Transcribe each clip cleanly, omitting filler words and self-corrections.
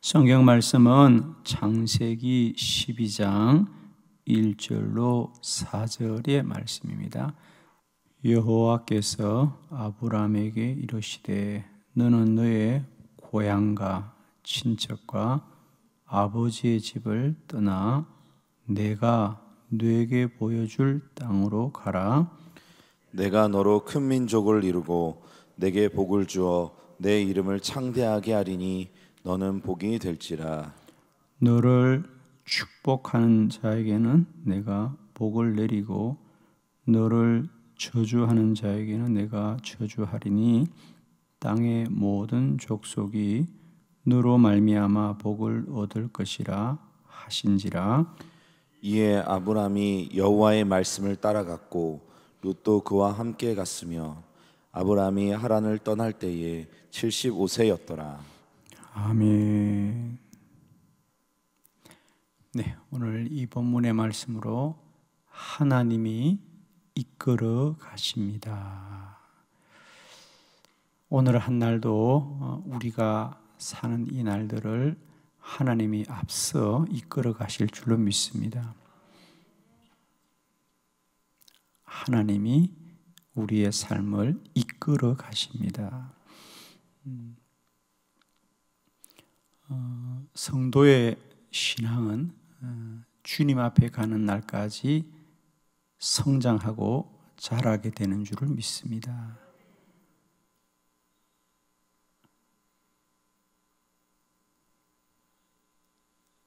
성경 말씀은 창세기 12장 1절로 4절의 말씀입니다. 여호와께서 아브라함에게 이르시되 너는 너의 고향과 친척과 아버지의 집을 떠나 내가 너에게 보여줄 땅으로 가라. 내가 너로 큰 민족을 이루고 내게 복을 주어 내 이름을 창대하게 하리니 너는 복이 될지라. 너를 축복하는 자에게는 내가 복을 내리고 너를 저주하는 자에게는 내가 저주하리니 땅의 모든 족속이 너로 말미암아 복을 얻을 것이라 하신지라. 이에 아브람이 여호와의 말씀을 따라갔고 롯도 그와 함께 갔으며 아브람이 하란을 떠날 때에 75세였더라. 아멘. 네, 오늘 이 본문의 말씀으로 하나님이 이끌어 가십니다. 오늘 한 날도 우리가 사는 이 날들을 하나님이 앞서 이끌어 가실 줄로 믿습니다. 하나님이 우리의 삶을 이끌어 가십니다. 성도의 신앙은 주님 앞에 가는 날까지 성장하고 자라게 되는 줄을 믿습니다.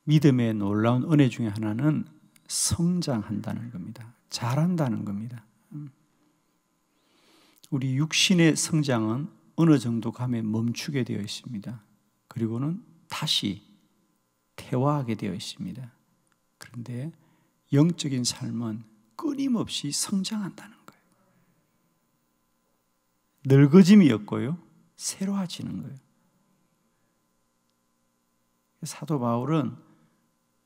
믿음의 놀라운 은혜 중에 하나는 성장한다는 겁니다. 자란다는 겁니다. 우리 육신의 성장은 어느 정도 가면 멈추게 되어 있습니다. 그리고는 다시 퇴화하게 되어 있습니다. 그런데 영적인 삶은 끊임없이 성장한다는 거예요. 늙어짐이 없고요, 새로워지는 거예요. 사도 바울은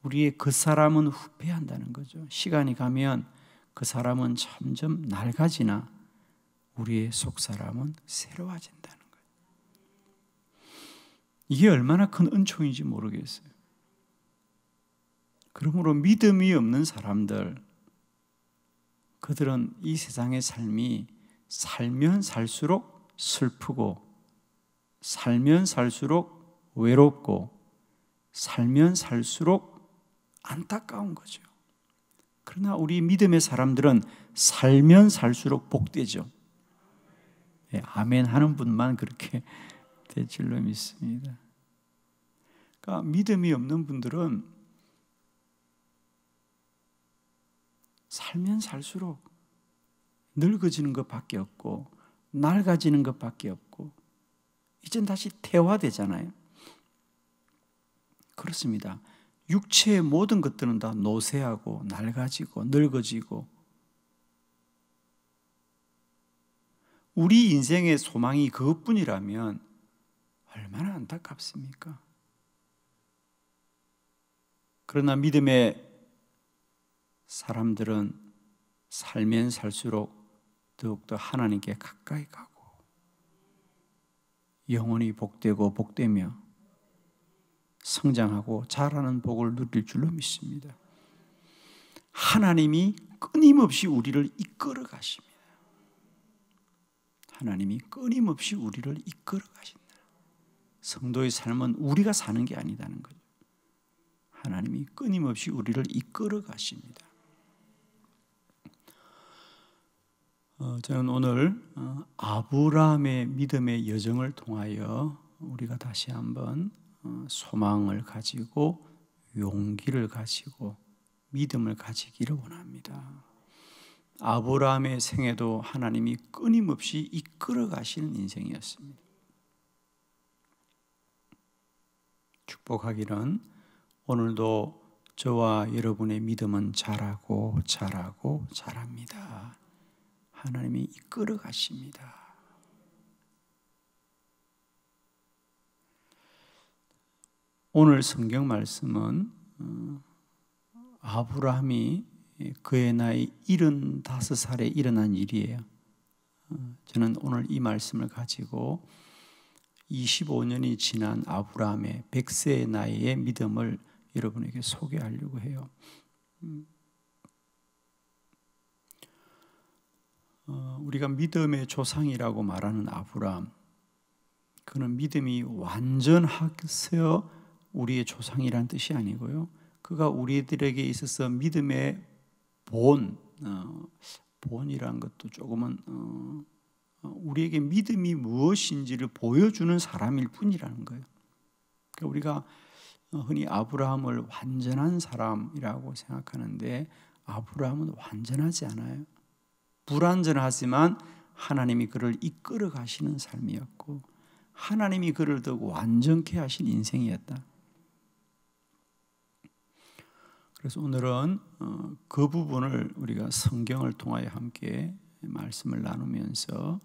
우리의 그 사람은 후패한다는 거죠. 시간이 가면 그 사람은 점점 낡아지나 우리의 속 사람은 새로워진다는 거예요. 이게 얼마나 큰 은총인지 모르겠어요. 그러므로 믿음이 없는 사람들, 그들은 이 세상의 삶이 살면 살수록 슬프고 살면 살수록 외롭고 살면 살수록 안타까운 거죠. 그러나 우리 믿음의 사람들은 살면 살수록 복되죠. 아멘 하는 분만 그렇게 될 줄로 믿습니다. 그러니까 믿음이 없는 분들은 살면 살수록 늙어지는 것밖에 없고 낡아지는 것밖에 없고 이젠 다시 퇴화되잖아요. 그렇습니다. 육체의 모든 것들은 다 노쇠하고 낡아지고 늙어지고 우리 인생의 소망이 그것뿐이라면 얼마나 안타깝습니까? 그러나 믿음의 사람들은 살면 살수록 더욱더 하나님께 가까이 가고 영원히 복되고 복되며 성장하고 자라는 복을 누릴 줄로 믿습니다. 하나님이 끊임없이 우리를 이끌어 가십니다. 하나님이 끊임없이 우리를 이끌어 가신다. 성도의 삶은 우리가 사는 게 아니다는 거죠. 하나님이 끊임없이 우리를 이끌어 가십니다. 저는 오늘 아브라함의 믿음의 여정을 통하여 우리가 다시 한번 소망을 가지고 용기를 가지고 믿음을 가지기를 원합니다. 아브라함의 생애도 하나님이 끊임없이 이끌어 가시는 인생이었습니다. 축복하기는 오늘도 저와 여러분의 믿음은 자라고 자라고 자랍니다. 하나님이 이끌어 가십니다. 오늘 성경 말씀은 아브라함이 그의 나이 75살에 일어난 일이에요. 저는 오늘 이 말씀을 가지고 25년이 지난 아브라함의 100세의 나이의 믿음을 여러분에게 소개하려고 해요. 우리가 믿음의 조상이라고 말하는 아브라함, 그는 믿음이 완전하여 우리의 조상이라는 뜻이 아니고요, 그가 우리들에게 있어서 믿음의 본이라는 것도 조금은 우리에게 믿음이 무엇인지를 보여주는 사람일 뿐이라는 거예요. 그러니까 우리가 흔히 아브라함을 완전한 사람이라고 생각하는데, 아브라함은 완전하지 않아요. 불완전하지만 하나님이 그를 이끌어 가시는 삶이었고, 하나님이 그를 더욱 완전케 하신 인생이었다. 그래서 오늘은 그 부분을 우리가 성경을 통하여 함께 말씀을 나누면서,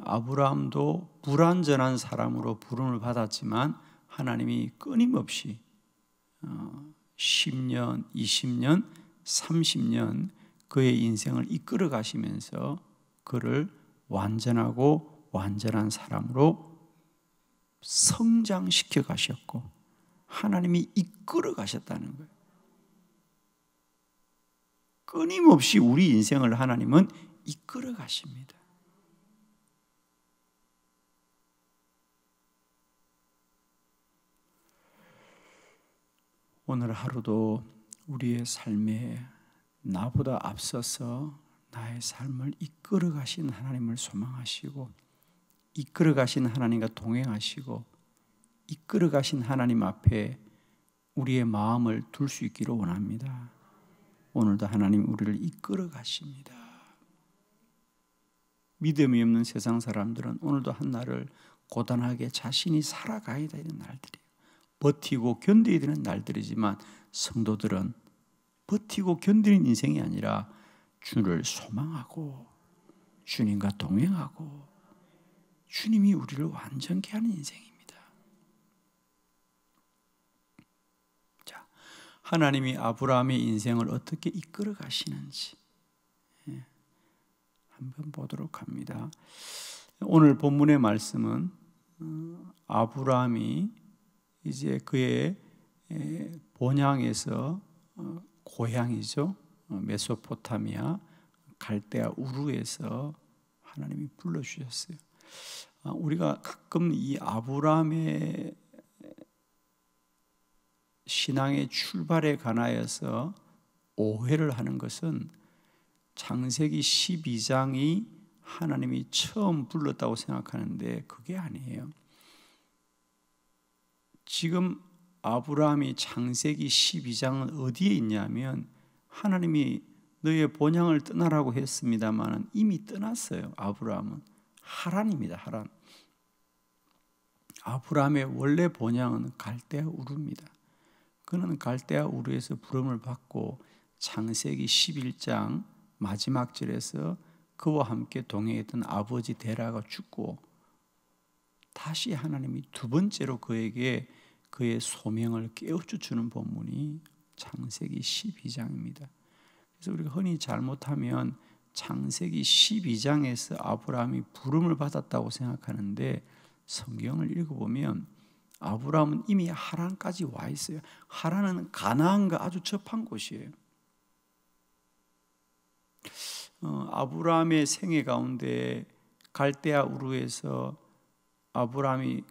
아브라함도 불완전한 사람으로 부름을 받았지만 하나님이 끊임없이 10년, 20년, 30년 그의 인생을 이끌어 가시면서 그를 완전하고 완전한 사람으로 성장시켜 가셨고, 하나님이 이끌어 가셨다는 거예요. 끊임없이 우리 인생을 하나님은 이끌어 가십니다. 오늘 하루도 우리의 삶에 나보다 앞서서 나의 삶을 이끌어 가신 하나님을 소망하시고, 이끌어 가신 하나님과 동행하시고, 이끌어 가신 하나님 앞에 우리의 마음을 둘 수 있기를 원합니다. 오늘도 하나님 우리를 이끌어 가십니다. 믿음이 없는 세상 사람들은 오늘도 한 날을 고단하게 자신이 살아가야 되는 날들이에요. 버티고 견뎌야 되는 날들이지만, 성도들은 버티고 견디는 인생이 아니라 주를 소망하고 주님과 동행하고 주님이 우리를 완전케 하는 인생입니다. 자, 하나님이 아브라함의 인생을 어떻게 이끌어 가시는지 한번 보도록 합니다. 오늘 본문의 말씀은 아브라함이 이제 그의 본향에서 고향이죠, 메소포타미아 갈대아 우르에서 하나님이 불러주셨어요. 우리가 가끔 이 아브라함의 신앙의 출발에 관하여서 오해를 하는 것은 창세기 12장이 하나님이 처음 불렀다고 생각하는데 그게 아니에요. 지금 아브라함이 창세기 12장은 어디에 있냐면, 하나님이 너의 본향을 떠나라고 했습니다만 이미 떠났어요. 아브라함은 하란입니다. 하란. 아브라함의 원래 본향은 갈대아 우르입니다. 그는 갈대아 우르에서 부름을 받고 창세기 11장 마지막 절에서 그와 함께 동행했던 아버지 데라가 죽고 다시 하나님이 두 번째로 그에게 그의 소명을 깨우쳐주는 본문이 창세기 12장입니다. 그래서 우리가 흔히 잘못하면 창세기 12장에서 아브라함이 부름을 받았다고 생각하는데, 성경을 읽어보면 아브라함은 이미 하란까지 와 있어요. 하란은 가나안과 아주 접한 곳이에요. 아브라함의 생애 가운데 갈대아 우르에서 아브라함이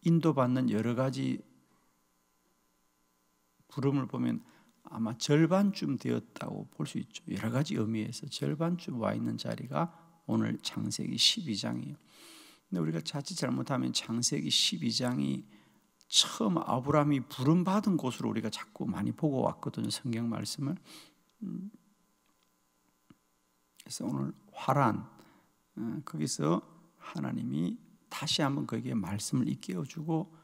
인도받는 여러 가지 부름을 보면 아마 절반쯤 되었다고 볼 수 있죠. 여러 가지 의미에서 절반쯤 와 있는 자리가 오늘 창세기 12장이에요. 근데 우리가 자칫 잘못하면 창세기 12장이 처음 아브라함이 부름받은 곳으로 우리가 자꾸 많이 보고 왔거든요, 성경 말씀을. 그래서 오늘 화란, 거기서 하나님이 다시 한번 거기에 말씀을 일깨워주고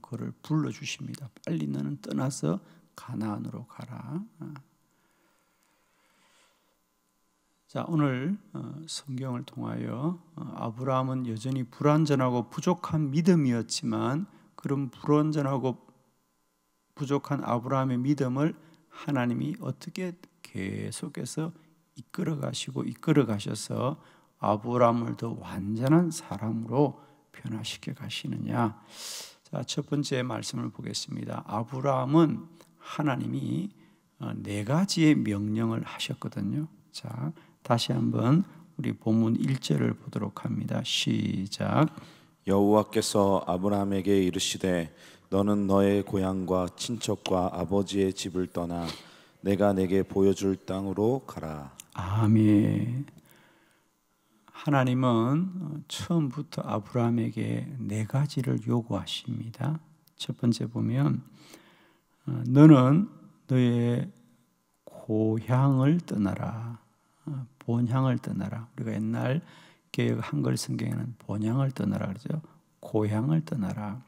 그를 불러주십니다. 빨리 너는 떠나서 가나안으로 가라. 자, 오늘 성경을 통하여 아브라함은 여전히 불완전하고 부족한 믿음이었지만, 그런 불완전하고 부족한 아브라함의 믿음을 하나님이 어떻게 계속해서 이끌어 가시고 이끌어 가셔서 아브라함을 더 완전한 사람으로 변화시켜 가시느냐? 자, 첫 번째 말씀을 보겠습니다. 아브라함은 하나님이 네 가지의 명령을 하셨거든요. 자, 다시 한번 우리 본문 1절을 보도록 합니다. 시작. 여호와께서 아브라함에게 이르시되 너는 너의 고향과 친척과 아버지의 집을 떠나 내가 내게 보여줄 땅으로 가라. 아멘. 하나님은 처음부터 아브라함에게 네 가지를 요구하십니다. 첫 번째 보면 너는 너의 고향을 떠나라. 본향을 떠나라. 우리가 옛날 개역 한글 성경에는 본향을 떠나라 그러죠. 고향을 떠나라.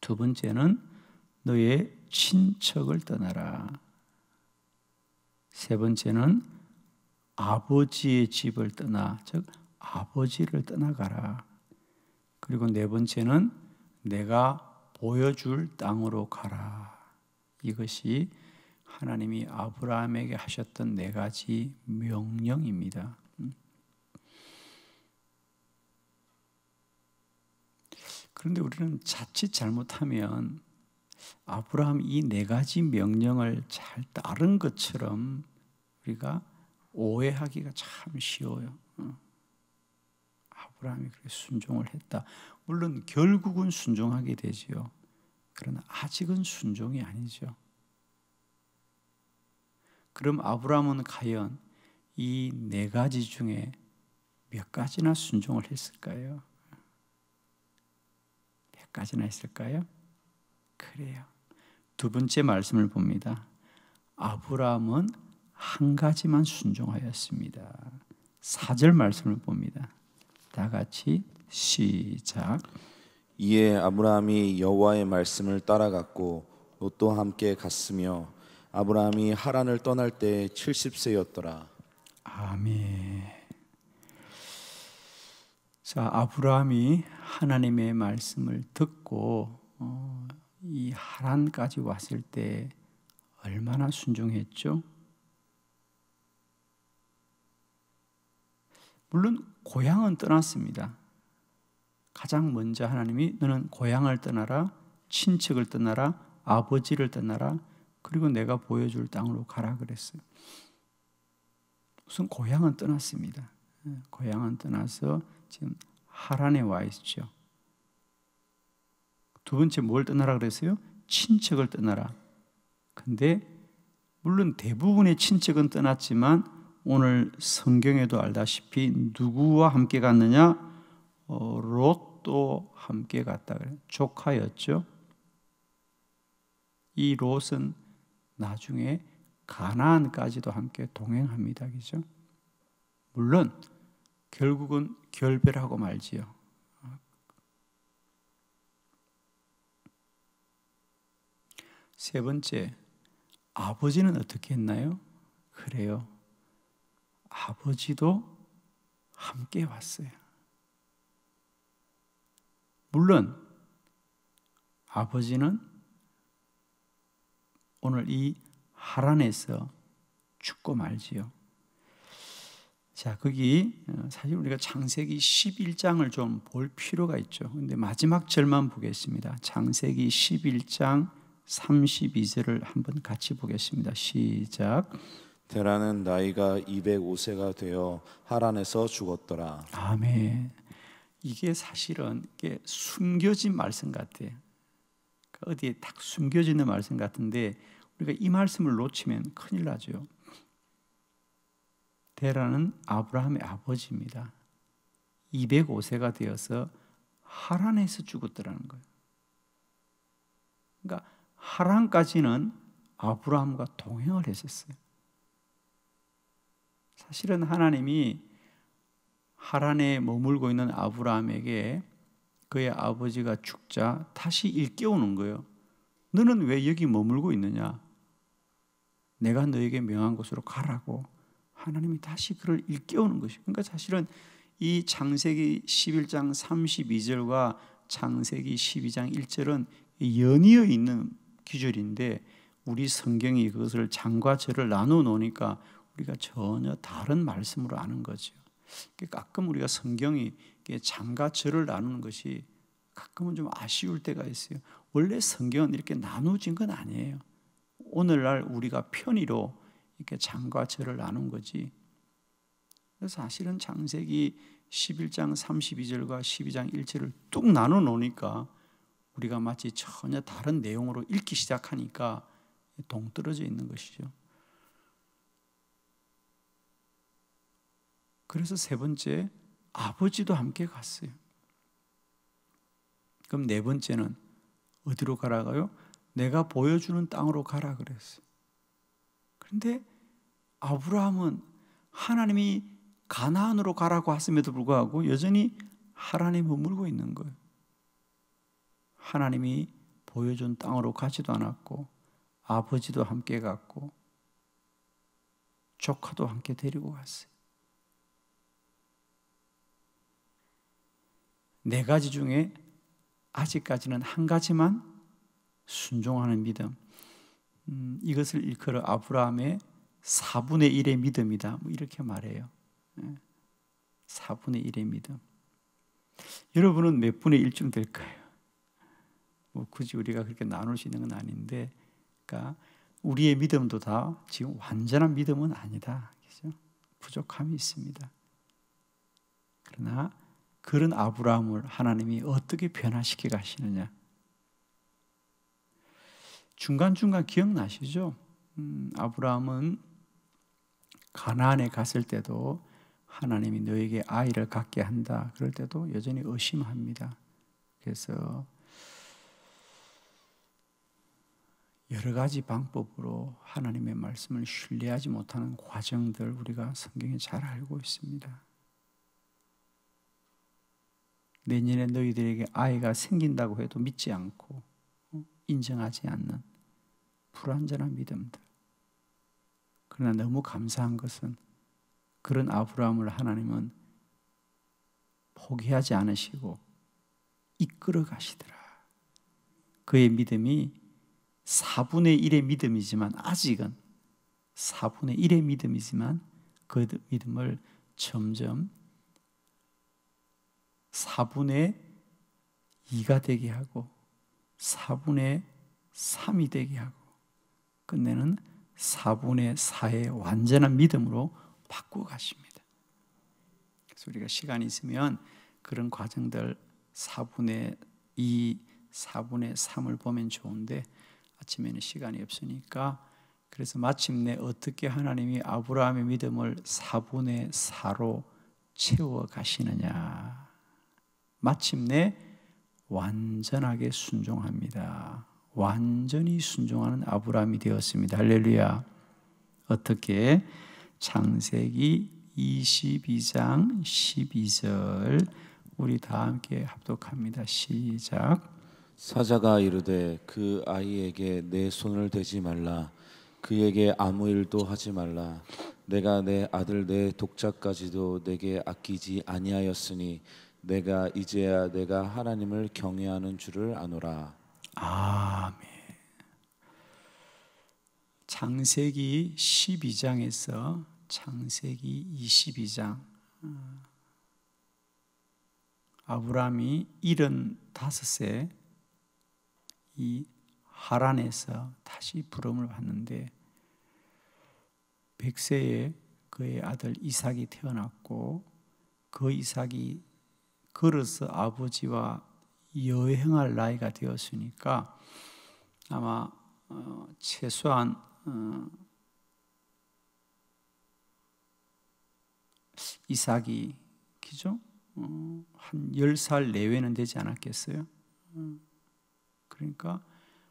두 번째는 너의 친척을 떠나라. 세 번째는 아버지의 집을 떠나, 즉 아버지를 떠나가라. 그리고 네 번째는 내가 보여줄 땅으로 가라. 이것이 하나님이 아브라함에게 하셨던 네 가지 명령입니다. 그런데 우리는 자칫 잘못하면 아브라함 이 네 가지 명령을 잘 따른 것처럼 우리가 오해하기가 참 쉬워요. 아브라함이 그렇게 순종을 했다. 물론 결국은 순종하게 되지요. 그러나 아직은 순종이 아니죠. 그럼 아브라함은 과연 이 네 가지 중에 몇 가지나 순종을 했을까요? 몇 가지나 했을까요? 그래요. 두 번째 말씀을 봅니다. 아브라함은 한 가지만 순종하였습니다. 4절 말씀을 봅니다. 다 같이 시작. 이에 아브라함이 여호와의 말씀을 따라갔고 롯도 함께 갔으며 아브라함이 하란을 떠날 때 70세였더라. 아멘. 자, 아브라함이 하나님의 말씀을 듣고 이 하란까지 왔을 때 얼마나 순종했죠? 물론 고향은 떠났습니다. 가장 먼저 하나님이 너는 고향을 떠나라, 친척을 떠나라, 아버지를 떠나라, 그리고 내가 보여줄 땅으로 가라 그랬어요. 우선 고향은 떠났습니다. 고향은 떠나서 지금 하란에 와 있죠. 두 번째 뭘 떠나라 그랬어요? 친척을 떠나라. 근데 물론 대부분의 친척은 떠났지만 오늘 성경에도 알다시피 누구와 함께 갔느냐? 롯도 함께 갔다 그래요. 조카였죠. 이 롯은 나중에 가나안까지도 함께 동행합니다. 그죠? 물론 결국은 결별하고 말지요. 세 번째, 아버지는 어떻게 했나요? 그래요. 아버지도 함께 왔어요. 물론 아버지는 오늘 이 하란에서 죽고 말지요. 자, 거기 사실 우리가 창세기 11장을 좀 볼 필요가 있죠. 근데 마지막 절만 보겠습니다. 창세기 11장 32절을 한번 같이 보겠습니다. 시작. 데라는 나이가 205세가 되어 하란에서 죽었더라. 아멘. 이게 사실은 이게 숨겨진 말씀 같아요. 어디에 딱 숨겨져 있는 말씀 같은데 우리가 이 말씀을 놓치면 큰일 나죠. 데라는 아브라함의 아버지입니다. 205세가 되어서 하란에서 죽었더라는 거예요. 그러니까 하란까지는 아브라함과 동행을 했었어요. 사실은 하나님이 하란에 머물고 있는 아브라함에게 그의 아버지가 죽자 다시 일깨우는 거예요. 너는 왜 여기 머물고 있느냐? 내가 너에게 명한 곳으로 가라고 하나님이 다시 그를 일깨우는 것이죠. 그러니까 사실은 이 창세기 11장 32절과 창세기 12장 1절은 연이어 있는 기절인데 우리 성경이 그것을 장과 절을 나누어 놓으니까 우리가 전혀 다른 말씀으로 아는 거죠. 가끔 우리가 성경이 이렇게 장과 절을 나누는 것이 가끔은 좀 아쉬울 때가 있어요. 원래 성경은 이렇게 나누어진 건 아니에요. 오늘날 우리가 편의로 이렇게 장과 절을 나눈 거지. 그래서 사실은 창세기 11장 32절과 12장 1절을 뚝 나눠 놓으니까 우리가 마치 전혀 다른 내용으로 읽기 시작하니까 동떨어져 있는 것이죠. 그래서 세 번째, 아버지도 함께 갔어요. 그럼 네 번째는 어디로 가라가요? 내가 보여주는 땅으로 가라 그랬어요. 그런데 아브라함은 하나님이 가나안으로 가라고 했음에도 불구하고 여전히 하란에 머물고 있는 거예요. 하나님이 보여준 땅으로 가지도 않았고 아버지도 함께 갔고 조카도 함께 데리고 갔어요. 네 가지 중에 아직까지는 한 가지만 순종하는 믿음. 이것을 일컬어 아브라함의 4분의 1의 믿음이다. 뭐 이렇게 말해요. 4분의 1의 믿음. 여러분은 몇 분의 1쯤 될까요? 뭐 굳이 우리가 그렇게 나눌 수 있는 건 아닌데, 그러니까 우리의 믿음도 다 지금 완전한 믿음은 아니다. 그렇죠? 부족함이 있습니다. 그러나 그런 아브라함을 하나님이 어떻게 변화시켜 가시느냐? 중간중간 기억나시죠? 아브라함은 가나안에 갔을 때도 하나님이 너에게 아이를 갖게 한다. 그럴 때도 여전히 의심합니다. 그래서 여러 가지 방법으로 하나님의 말씀을 신뢰하지 못하는 과정들 우리가 성경에 잘 알고 있습니다. 내년에 너희들에게 아이가 생긴다고 해도 믿지 않고 인정하지 않는 불완전한 믿음들. 그러나 너무 감사한 것은 그런 아브라함을 하나님은 포기하지 않으시고 이끌어 가시더라. 그의 믿음이 4분의 1의 믿음이지만 아직은 4분의 1의 믿음이지만 그 믿음을 점점 4분의 2가 되게 하고 4분의 3이 되게 하고 끝내는 4분의 4의 완전한 믿음으로 바꾸어 가십니다. 그래서 우리가 시간이 있으면 그런 과정들 4분의 2, 4분의 3을 보면 좋은데 아침에는 시간이 없으니까 그래서 마침내 어떻게 하나님이 아브라함의 믿음을 4분의 4로 채워 가시느냐. 마침내 완전하게 순종합니다. 완전히 순종하는 아브라함이 되었습니다. 할렐루야. 어떻게? 창세기 22장 12절 우리 다 함께 합독합니다. 시작. 사자가 이르되 그 아이에게 내 손을 대지 말라. 그에게 아무 일도 하지 말라. 내가 내 아들 내 독자까지도 내게 아끼지 아니하였으니 내가 이제야 내가 하나님을 경외하는 줄을 아노라. 아멘. 창세기 12장에서 창세기 22장 아브라함이 75세 이 하란에서 다시 부름을 받는데 100세에 그의 아들 이삭이 태어났고 그 이삭이 걸어서 아버지와 여행할 나이가 되었으니까 아마 최소한 이삭이 그죠? 한 10살 내외는 되지 않았겠어요? 그러니까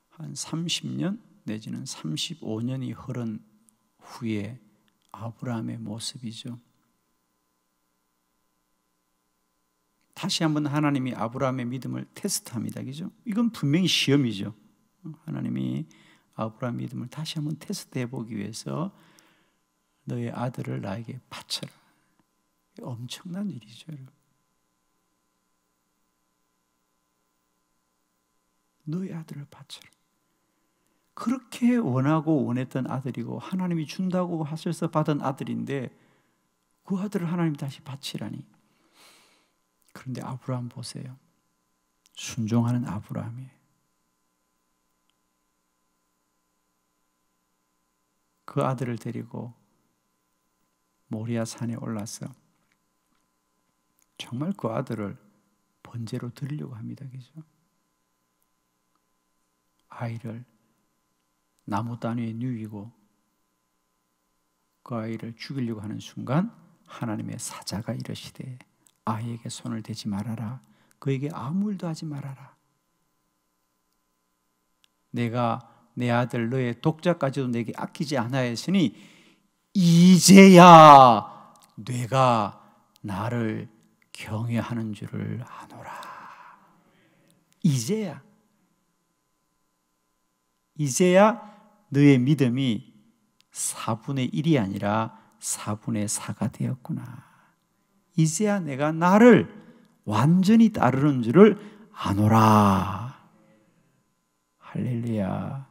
한 30년 내지는 35년이 흐른 후에 아브라함의 모습이죠. 다시 한번 하나님이 아브라함의 믿음을 테스트합니다. 그죠? 이건 분명히 시험이죠. 하나님이 아브라함 믿음을 다시 한번 테스트해 보기 위해서 너의 아들을 나에게 바쳐라. 엄청난 일이죠, 여러분. 너의 아들을 바쳐라. 그렇게 원하고 원했던 아들이고 하나님이 준다고 하셔서 받은 아들인데 그 아들을 하나님이 다시 바치라니. 그런데 아브라함 보세요. 순종하는 아브라함이에요. 그 아들을 데리고 모리아 산에 올라서 정말 그 아들을 번제로 드리려고 합니다. 그죠? 아이를 나무 단위에 누이고 그 아이를 죽이려고 하는 순간 하나님의 사자가 이르시되 아이에게 손을 대지 말아라. 그에게 아무 일도 하지 말아라. 내가 내 아들 너의 독자까지도 내게 아끼지 아니하였으니 이제야 내가 나를 경외하는 줄을 아노라. 이제야 너의 믿음이 4분의 1이 아니라 4분의 4가 되었구나. 이제야 내가 나를 완전히 따르는 줄을 아노라. 할렐루야.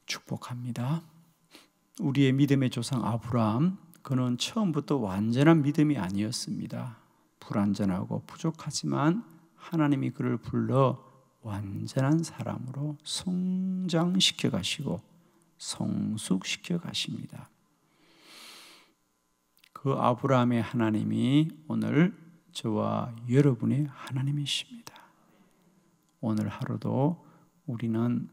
축복합니다. 우리의 믿음의 조상 아브라함, 그는 처음부터 완전한 믿음이 아니었습니다. 불완전하고 부족하지만 하나님이 그를 불러 완전한 사람으로 성장시켜 가시고 성숙시켜 가십니다. 그 아브라함의 하나님이 오늘 저와 여러분의 하나님이십니다. 오늘 하루도 우리는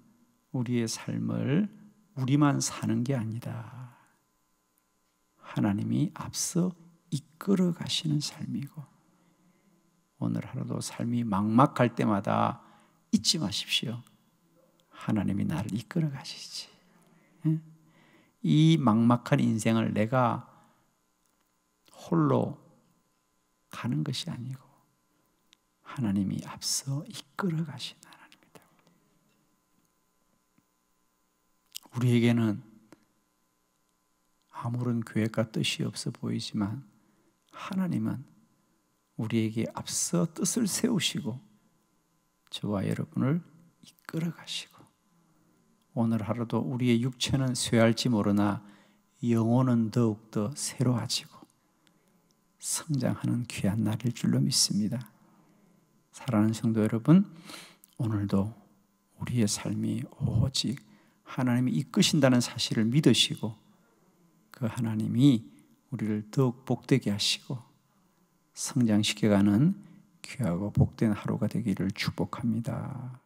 우리의 삶을 우리만 사는 게 아니다. 하나님이 앞서 이끌어 가시는 삶이고, 오늘 하루도 삶이 막막할 때마다 잊지 마십시오. 하나님이 나를 이끌어 가시지. 이 막막한 인생을 내가 홀로 가는 것이 아니고 하나님이 앞서 이끌어 가시는 하나님이다. 우리에게는 아무런 계획과 뜻이 없어 보이지만 하나님은 우리에게 앞서 뜻을 세우시고 저와 여러분을 이끌어 가시고, 오늘 하루도 우리의 육체는 쇠할지 모르나 영혼은 더욱더 새로워지고 성장하는 귀한 날일 줄로 믿습니다. 사랑하는 성도 여러분, 오늘도 우리의 삶이 오직 하나님이 이끄신다는 사실을 믿으시고 그 하나님이 우리를 더욱 복되게 하시고 성장시켜가는 귀하고 복된 하루가 되기를 축복합니다.